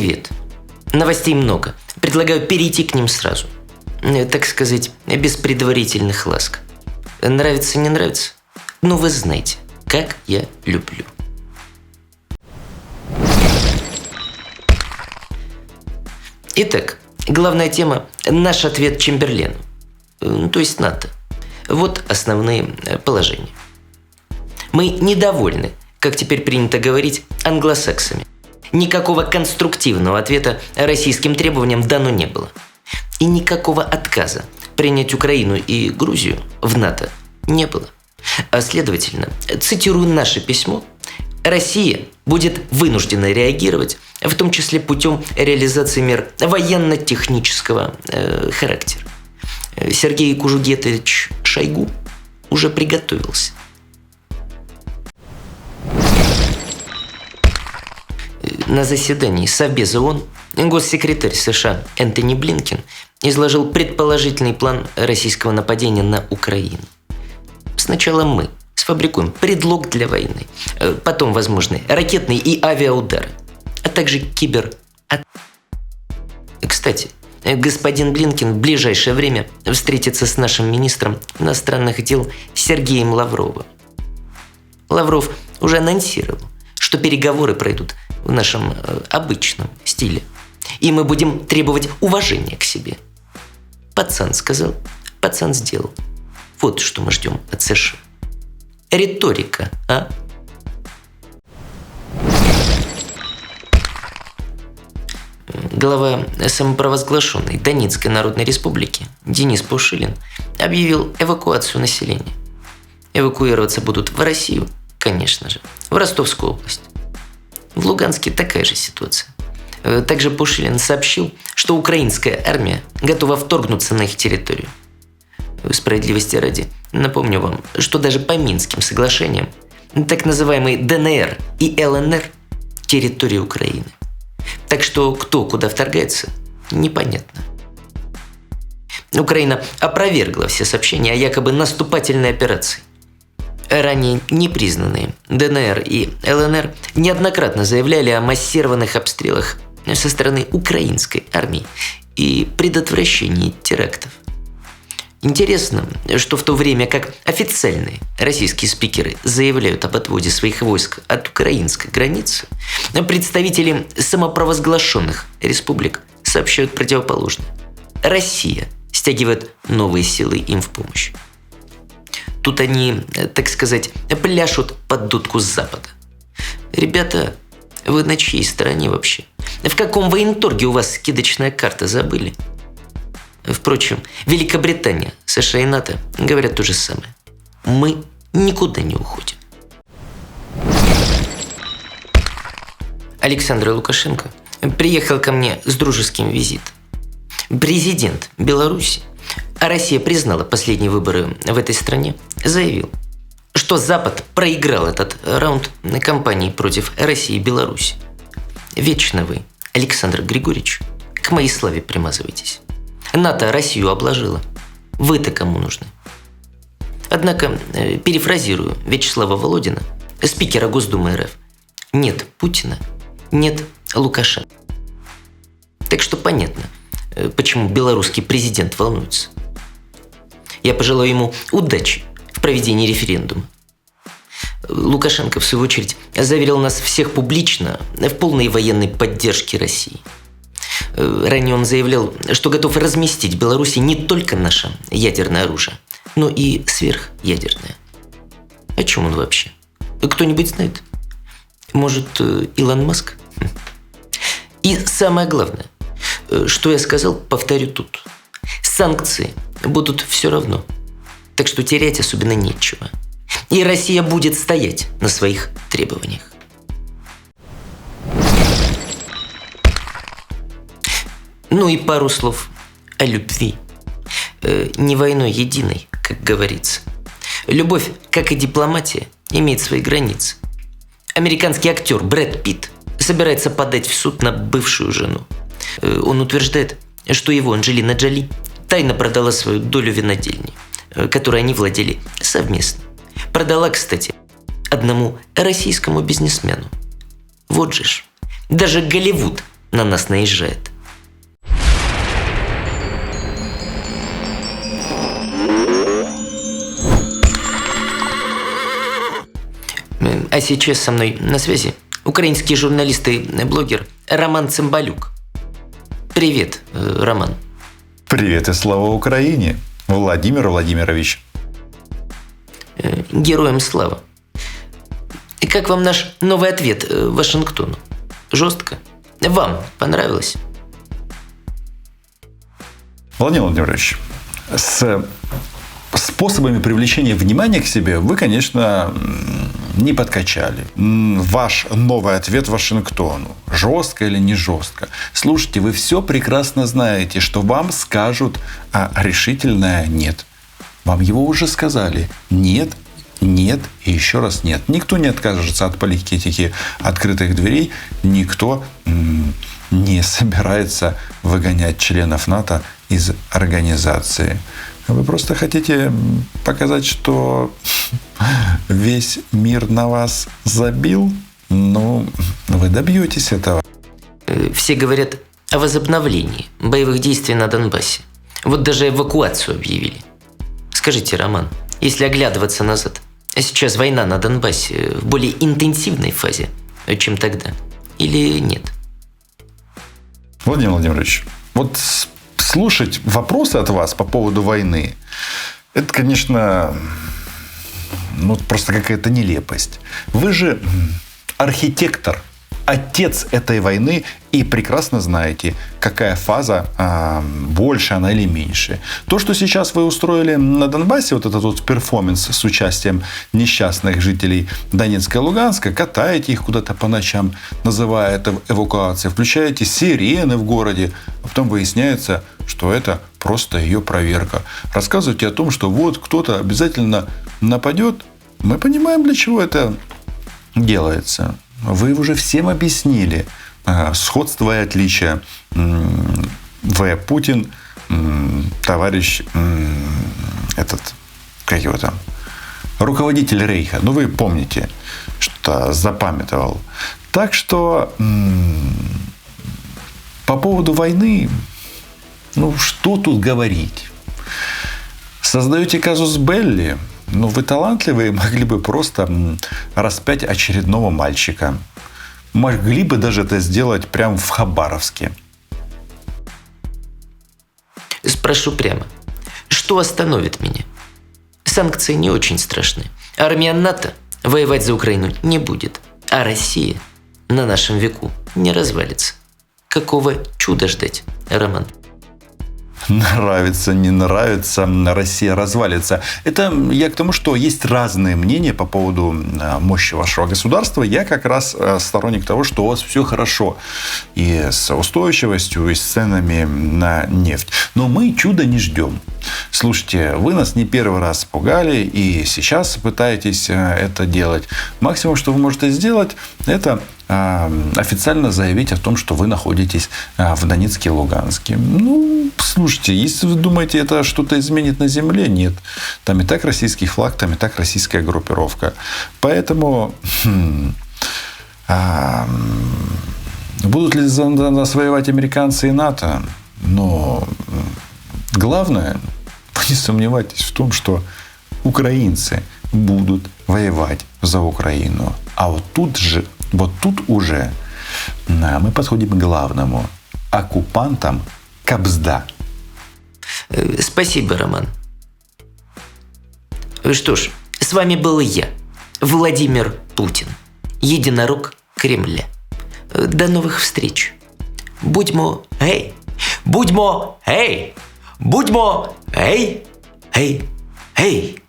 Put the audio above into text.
Привет. Новостей много. Предлагаю перейти к ним сразу. Так сказать, без предварительных ласк. Нравится, не нравится? Ну, вы знаете, как я люблю. Итак, главная тема – наш ответ Чемберлену, то есть НАТО. Вот основные положения. Мы недовольны, как теперь принято говорить, англосаксами. Никакого конструктивного ответа российским требованиям дано не было. И никакого отказа принять Украину и Грузию в НАТО не было. А следовательно, цитирую наше письмо, Россия будет вынуждена реагировать, в том числе путем реализации мер военно-технического характера. Сергей Кужугетович Шойгу уже приготовился. На заседании Совбеза ООН госсекретарь США Энтони Блинкен изложил предположительный план российского нападения на Украину. Сначала мы сфабрикуем предлог для войны, потом возможны ракетные и авиаудары, а также Кстати, господин Блинкен в ближайшее время встретится с нашим министром иностранных дел Сергеем Лавровым. Лавров уже анонсировал, что переговоры пройдут в нашем обычном стиле, и мы будем требовать уважения к себе. Пацан сказал, пацан сделал. Вот что мы ждем от США. Риторика, а? Глава самопровозглашенной Донецкой Народной Республики Денис Пушилин объявил эвакуацию населения. Эвакуироваться будут в Россию, конечно же, в Ростовскую область. В Луганске такая же ситуация. Также Пушилин сообщил, что украинская армия готова вторгнуться на их территорию. Справедливости ради, напомню вам, что даже по Минским соглашениям так называемые ДНР и ЛНР – территория Украины. Так что кто куда вторгается, непонятно. Украина опровергла все сообщения о якобы наступательной операции. Ранее непризнанные ДНР и ЛНР неоднократно заявляли о массированных обстрелах со стороны украинской армии и предотвращении терактов. Интересно, что в то время как официальные российские спикеры заявляют об отводе своих войск от украинской границы, представители самопровозглашенных республик сообщают противоположное. Россия стягивает новые силы им в помощь. Тут они, так сказать, пляшут под дудку с запада. Ребята, вы на чьей стороне вообще? В каком военторге у вас скидочная карта, забыли? Впрочем, Великобритания, США и НАТО говорят то же самое. Мы никуда не уходим. Александр Лукашенко приехал ко мне с дружеским визитом. Президент Беларуси, а Россия признала последние выборы в этой стране, заявил, что Запад проиграл этот раунд на кампании против России и Беларуси. Вечно вы, Александр Григорьевич, к моей славе примазывайтесь. НАТО Россию обложила. Вы-то кому нужны? Однако, перефразирую Вячеслава Володина, спикера Госдумы РФ, нет Путина, нет Лукашенко. Так что понятно, почему белорусский президент волнуется. Я пожелаю ему удачи в проведении референдума. Лукашенко, в свою очередь, заверил нас всех публично в полной военной поддержке России. Ранее он заявлял, что готов разместить в Беларуси не только наше ядерное оружие, но и сверхъядерное. О чем он вообще? Кто-нибудь знает? Может, Илон Маск? И самое главное, что я сказал, повторю тут. Санкции будут все равно. Так что терять особенно нечего. И Россия будет стоять на своих требованиях. Ну и пару слов о любви. Не войной единой, как говорится. Любовь, как и дипломатия, имеет свои границы. Американский актер Брэд Питт собирается подать в суд на бывшую жену. Он утверждает, что его Анджелина Джоли тайно продала свою долю винодельни, которой они владели совместно. Продала, кстати, одному российскому бизнесмену. Вот же ж. Даже Голливуд на нас наезжает. А сейчас со мной на связи украинский журналист и блогер Роман Цымбалюк. Привет, Роман. Привет и слава Украине, Владимир Владимирович. Героям слава. И как вам наш новый ответ Вашингтону? Жестко? Вам понравилось? Владимир Владимирович, с способами привлечения внимания к себе вы, конечно, не подкачали. Ваш новый ответ Вашингтону. Жестко или не жестко? Слушайте, вы все прекрасно знаете, что вам скажут решительное «нет». Вам его уже сказали. Нет, нет и еще раз нет. Никто не откажется от политики открытых дверей. Никто не собирается выгонять членов НАТО из организации. Вы просто хотите показать, что весь мир на вас забил? Ну, вы добьетесь этого. Все говорят о возобновлении боевых действий на Донбассе. Вот даже эвакуацию объявили. Скажите, Роман, если оглядываться назад, сейчас война на Донбассе в более интенсивной фазе, чем тогда? Или нет? Владимир Владимирович, вот слушать вопросы от вас по поводу войны, это, конечно, просто какая-то нелепость. Вы же архитектор, отец этой войны, и прекрасно знаете, какая фаза, больше она или меньше. То, что сейчас вы устроили на Донбассе, вот этот вот перформанс с участием несчастных жителей Донецка и Луганска, катаете их куда-то по ночам, называя это эвакуацией, включаете сирены в городе, а потом выясняется, что это просто ее проверка. Рассказывайте о том, что вот кто-то обязательно нападет. Мы понимаем, для чего это делается. Вы уже всем объяснили сходство и отличия. Путин, товарищ как его там, руководитель Рейха. Ну, вы помните, что запамятовал. Так что по поводу войны, что тут говорить? Создаете казус белли? Вы талантливые, могли бы просто распять очередного мальчика. Могли бы даже это сделать прямо в Хабаровске. Спрошу прямо. Что остановит меня? Санкции не очень страшны. Армия НАТО воевать за Украину не будет. А Россия на нашем веку не развалится. Какого чуда ждать, Роман? Нравится, не нравится, Россия развалится. Это я к тому, что есть разные мнения по поводу мощи вашего государства. Я как раз сторонник того, что у вас все хорошо. И с устойчивостью, и с ценами на нефть. Но мы чуда не ждем. Слушайте, вы нас не первый раз пугали, и сейчас пытаетесь это делать. Максимум, что вы можете сделать, это официально заявить о том, что вы находитесь в Донецке и Луганске. Слушайте, если вы думаете, это что-то изменит на земле, нет. Там и так российский флаг, там и так российская группировка. Поэтому будут ли за нас воевать американцы и НАТО? Но главное, вы не сомневайтесь в том, что украинцы будут воевать за Украину. А вот тут уже мы подходим к главному. Оккупантам кабзда. Спасибо, Роман. Что ж, с вами был я, Владимир Путин, единорог Кремля. До новых встреч. Будьмо эй! Будьмо эй! Будьмо эй! Эй! Эй!